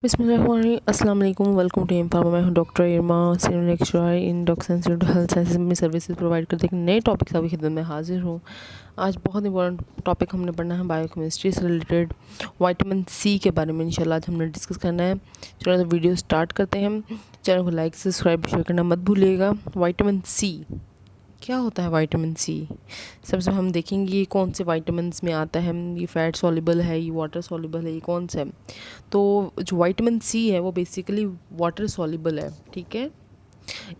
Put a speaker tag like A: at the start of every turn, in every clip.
A: बिस्मिल्लाहिर्रहमानिर्रहीम, अस्सलाम वालेकुम, वेलकम टू एम फार्मा। मैं हूं doctor Irma, senior lecturer in doctor institute health sciences में सर्विसेज प्रोवाइड करते एक नए टॉपिक से आपकी खिदमत में हाजिर हूं। आज बहुत इंपॉर्टेंट टॉपिक हमने पढ़ना है बायोकेमिस्ट्री से रिलेटेड विटामिन सी के बारे में इंशाल्लाह आज हमने डिस्कस करना है। चलो तो वीडियो स्टार्ट करते हैं। चैनल को लाइक सब्सक्राइब शेयर करना मत भूलिएगा। विटामिन सी क्या होता है? विटामिन सी सबसे हम देखेंगे ये कौन से विटामिन्स में आता है। ये फैट सॉल्युबल है, ये वाटर सॉल्युबल है, ये कौन सा है? तो जो विटामिन सी है वो बेसिकली वाटर सॉल्युबल है, ठीक है।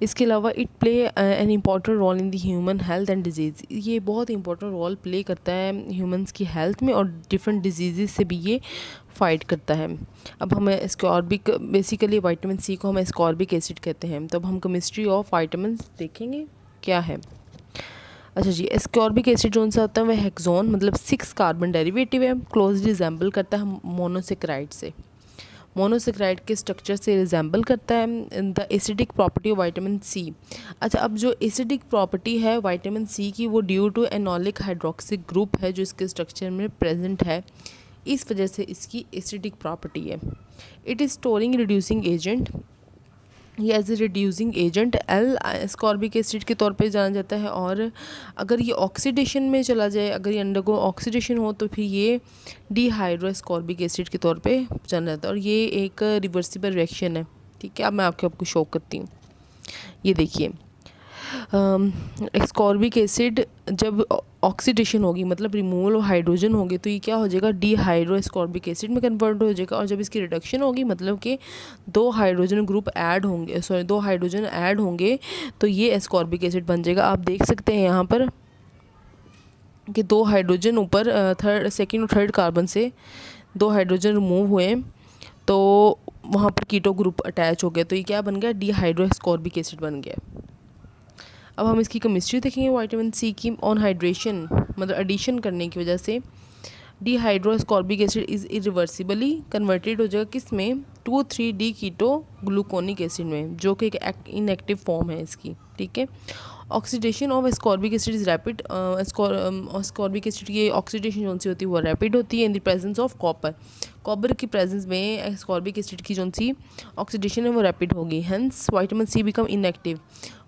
A: इसके अलावा it play an important role in the human health and disease. ये बहुत इंपॉर्टेंट रोल प्ले करता है ह्यूमंस की हेल्थ में और डिफरेंट डिजीज़ से भी ये फाइट करता है। अब हम एस्कॉर्बिक बेसिकली विटामिन सी को हम एस्कॉर्बिक एसिड कहते हैं। तो अब हम केमिस्ट्री ऑफ विटामिन देखेंगे क्या है। अच्छा जी, एस्कॉर्बिक एसिड जो सा होता है वह हेक्सोन मतलब 6 कार्बन डेरिवेटिव है, क्लोजली रिजेंबल करता है मोनोसेक्राइड से। मोनोसेक्राइड के स्ट्रक्चर से रिजेंबल करता है the acidic property of vitamin C. अच्छा, अब जो एसिडिक प्रॉपर्टी है विटामिन सी की वो due to enolic hydroxic group है जो इसके स्ट्रक्चर में प्रेजेंट है, इस वजह से इसकी एसिडिक प्रॉपर्टी है। It is storing reducing agent, ये as a reducing agent L ascorbic acid के तौर पे जाना जाता है। और अगर ये ऑक्सीडेशन में चला जाए, अगर ये अंडरगो ऑक्सीडेशन हो तो फिर ये डीहाइड्रो एस्कॉर्बिक एसिड के तौर पे जाना जाता है। और ये एक रिवर्सिबल रिएक्शन है, ठीक है। अब मैं आपको शो करती हूँ, ये देखिए। एस्कॉर्बिक एसिड जब ऑक्सीडेशन होगी मतलब रिमूवल ऑफ हाइड्रोजन होगी तो ये क्या हो जाएगा, डीहाइड्रो एस्कॉर्बिक एसिड में कन्वर्ट हो जाएगा। और जब इसकी रिडक्शन होगी मतलब कि 2 हाइड्रोजन ग्रुप ऐड होंगे, 2 हाइड्रोजन ऐड होंगे तो ये एस्कॉर्बिक एसिड बन जाएगा। आप देख सकते हैं यहाँ पर कि 2 हाइड्रोजन ऊपर सेकेंड और थर्ड कार्बन से 2 हाइड्रोजन रिमूव हुए तो वहाँ पर कीटो ग्रुप अटैच हो गया, तो ये क्या बन गया, डीहाइड्रो एस्कॉर्बिक एसिड बन गया। अब हम इसकी केमिस्ट्री देखेंगे विटामिन सी की। ऑन हाइड्रेशन मतलब एडिशन करने की वजह से dehydro ascorbic acid is irreversibly converted हो जाएगा किस में, 2,3-डी कीटो ग्लूकोनिक एसिड में, जो कि एक इनएक्टिव फॉर्म है इसकी, ठीक है। Oxidation of ascorbic acid is rapid. Ascorbic acid की ऑक्सीडेशन जो सी होती है वो रैपिड होती है in the presence of copper. Copper की प्रेजेंस में एस्कॉर्बिक एसिड की जो सी ऑक्सीडेशन है वो रैपिड होगी, hence vitamin C become inactive.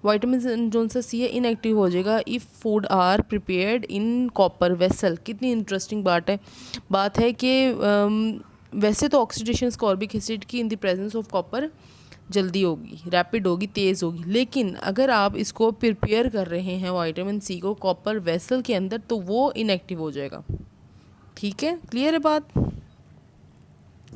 A: Vitamin जो सा सी है इनएक्टिव हो जाएगा if food are prepared in copper vessel. कितनी इंटरेस्टिंग बात है कि वैसे तो ऑक्सीडेशन एस्कॉर्बिक एसिड की इन द प्रेजेंस ऑफ कॉपर जल्दी होगी, रैपिड होगी, तेज़ होगी, लेकिन अगर आप इसको प्रिपेयर कर रहे हैं विटामिन सी को कॉपर वेसल के अंदर तो वो इनएक्टिव हो जाएगा, ठीक है। क्लियर है बात?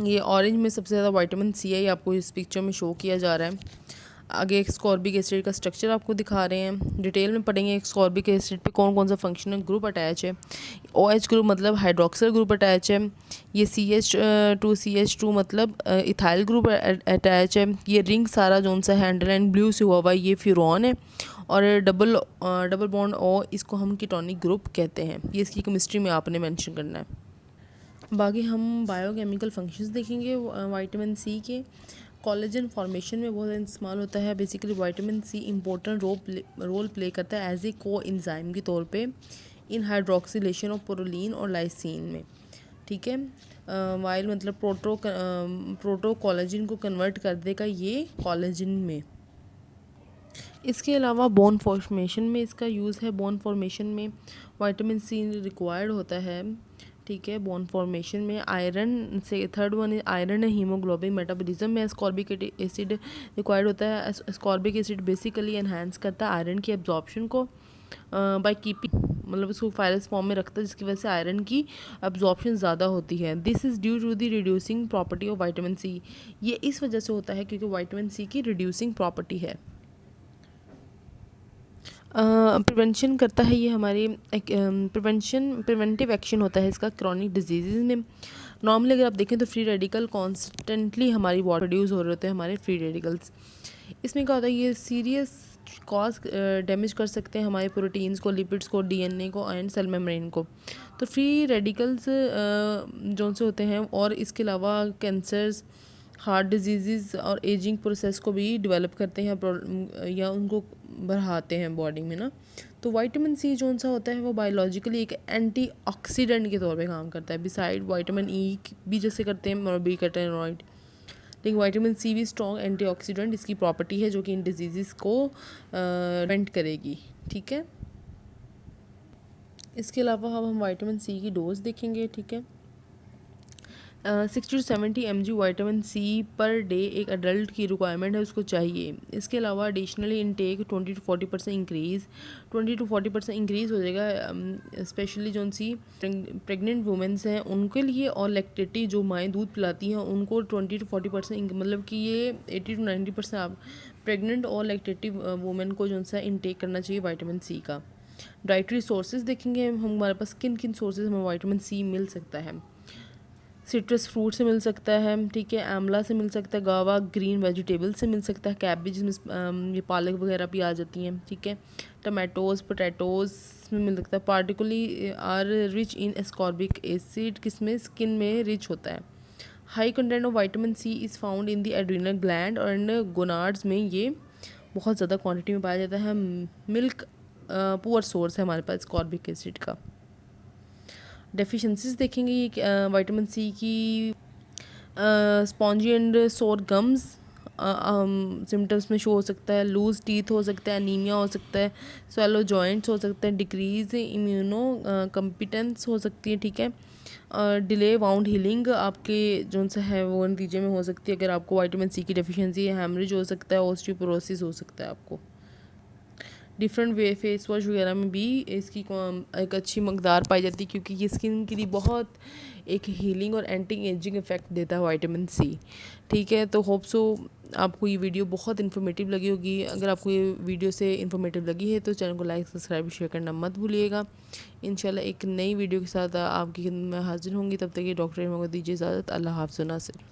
A: ये ऑरेंज में सबसे ज़्यादा विटामिन सी है, ये आपको इस पिक्चर में शो किया जा रहा है। आगे एस्कॉर्बिक एसिड का स्ट्रक्चर आपको दिखा रहे हैं, डिटेल में पढ़ेंगे। एस्कॉर्बिक एसिड पे कौन कौन सा फंक्शनल ग्रुप अटैच है। OH ग्रुप मतलब हाइड्रोक्सिल ग्रुप अटैच है। ये CH2 मतलब इथाइल ग्रुप अटैच है। ये रिंग सारा जोन सा है अंडरलाइन ब्लू से हुआ हुआ ये फ्यूरॉन है। और डबल बॉन्ड O इसको हम कीटोनिक ग्रुप कहते हैं। ये इसकी केमिस्ट्री में आपने मेंशन करना है। बाकी हम बायोकेमिकल फंक्शंस देखेंगे विटामिन सी के। कोलेजन फॉर्मेशन में बहुत इस्तेमाल होता है। Basically vitamin C important role play करता है एज ए को एंजाइम के तौर पे इन हाइड्रोक्सिलेशन ऑफ प्रोलीन और लाइसिन में, ठीक है। वाइल मतलब प्रोटो कोलेजन को कन्वर्ट कर देगा ये कोलेजन में। इसके अलावा बोन फॉर्मेशन में इसका यूज़ है। बोन फॉर्मेशन में विटामिन सी रिक्वायर्ड होता है, ठीक है। बोन फॉर्मेशन में आयरन से थर्ड वन आयरन है। हीमोग्लोबिन मेटाबॉलिज्म में एस्कॉर्बिक एसिड रिक्वायर्ड होता है। एस्कॉर्बिक एसिड बेसिकली एनहांस करता है आयरन की एब्जॉर्प्शन को बाय कीपिंग मतलब उसको फायरस फॉर्म में रखता है जिसकी वजह से आयरन की एब्जॉर्प्शन ज़्यादा होती है। This is due to the reducing property of vitamin C. ये इस वजह से होता है क्योंकि विटामिन सी की रिड्यूसिंग प्रॉपर्टी है। प्रिवेंशन करता है ये हमारी प्रिवेंटिव एक्शन होता है इसका क्रॉनिक डिजीज़ में। नॉर्मली अगर आप देखें तो फ्री रेडिकल कॉन्स्टेंटली हमारी बॉडी प्रोड्यूस हो रहे होते हैं हमारे फ्री रेडिकल्स। इसमें क्या होता है, ये सीरियस कॉज डैमेज कर सकते हैं हमारे प्रोटीन्स को, लिपिड्स को, DNA को एंड सेल मेम्ब्रेन को। तो फ्री रेडिकल्स जो से होते हैं और इसके अलावा कैंसर्स, हार्ट डिजीज़ और एजिंग प्रोसेस को भी डेवलप करते हैं या उनको बढ़ाते हैं बॉडी में ना। तो विटामिन सी जो सा होता है वो बायोलॉजिकली एक एंटीऑक्सीडेंट के तौर पे काम करता है। बिसाइड विटामिन ई भी जैसे करते हैं और बी कैरोटीनॉइड, लेकिन विटामिन सी भी स्ट्रॉन्ग एंटीऑक्सीडेंट इसकी प्रॉपर्टी है जो कि इन डिजीज़ को प्रिवेंट करेगी। ठीक है, इसके अलावा अब हम विटामिन सी की डोज देखेंगे। ठीक है, 60 to 70 mg vitamin C per day एक अडल्ट की रिक्वायरमेंट है, उसको चाहिए। इसके अलावा additionally intake 20 to 40% increase 20 to 40% increase हो जाएगा, स्पेशली जो सी प्रेग्नेंट वुमेंस हैं उनके लिए, और लैक्टेटिव जो माएँ दूध पिलाती हैं उनको 20 to 40% मतलब कि ये 80 to 90% आप प्रेग्नेंट और लैक्टेटिव वुमेन को जो सा इनटेक करना चाहिए विटामिन सी का। डाइटरी सोर्सेज देखेंगे हम, हमारे पास किन किन सोर्सेज हमें विटामिन सी मिल सकता है। सिट्रस फ्रूट से मिल सकता है, ठीक है, आंवला से मिल सकता है, गावा ग्रीन वेजिटेबल से मिल सकता है, कैबेज जिसमें ये पालक वगैरह भी आ जाती हैं। ठीक है, टमाटोज़ पोटैटोज़ में मिल सकता है। Particularly are rich in ascorbic acid, किसमें, स्किन में रिच होता है। High content of vitamin C is found in the adrenal gland और गोनाड्स में ये बहुत ज़्यादा क्वांटिटी में पाया जाता है। मिल्क पुअर सोर्स है हमारे पास एस्कॉर्बिक एसिड का। डेफिशिएंसीज देखेंगे ये विटामिन सी की, स्पॉन्जी एंड सोर गम्स सिम्टम्स में शो हो सकता है। लूज टीथ हो सकता है, एनीमिया हो सकता है, स्वेलो जॉइंट्स हो सकते हैं, डिक्रीज इम्यूनो कम्पिटेंस हो सकती है। ठीक है, डिले वाउंड हीलिंग आपके जो सा है वो नतीजे में हो सकती है अगर आपको विटामिन सी की डेफिशिएंसी है। हैमरेज हो सकता है, ऑस्टियोपोरोसिस हो सकता है आपको। डिफरेंट वे फेस वॉश वगैरह में भी इसकी एक अच्छी मकदार पाई जाती है क्योंकि ये स्किन के लिए बहुत एक हीलिंग और एंटी एजिंग इफ़ेक्ट देता है विटामिन सी। ठीक है, तो होप सो आपको ये वीडियो बहुत इन्फॉर्मेटिव लगी होगी। अगर आपको ये वीडियो से इन्फॉर्मेटिव लगी है तो चैनल को लाइक सब्सक्राइब शेयर करना मत भूलिएगा। इंशाल्लाह एक नई वीडियो के साथ आपकी खिदमत में हाजिर होंगी। तब तक ये डॉक्टर को दीजिए इजाज़त। अल्लाह हाफ़िज़ नासिर।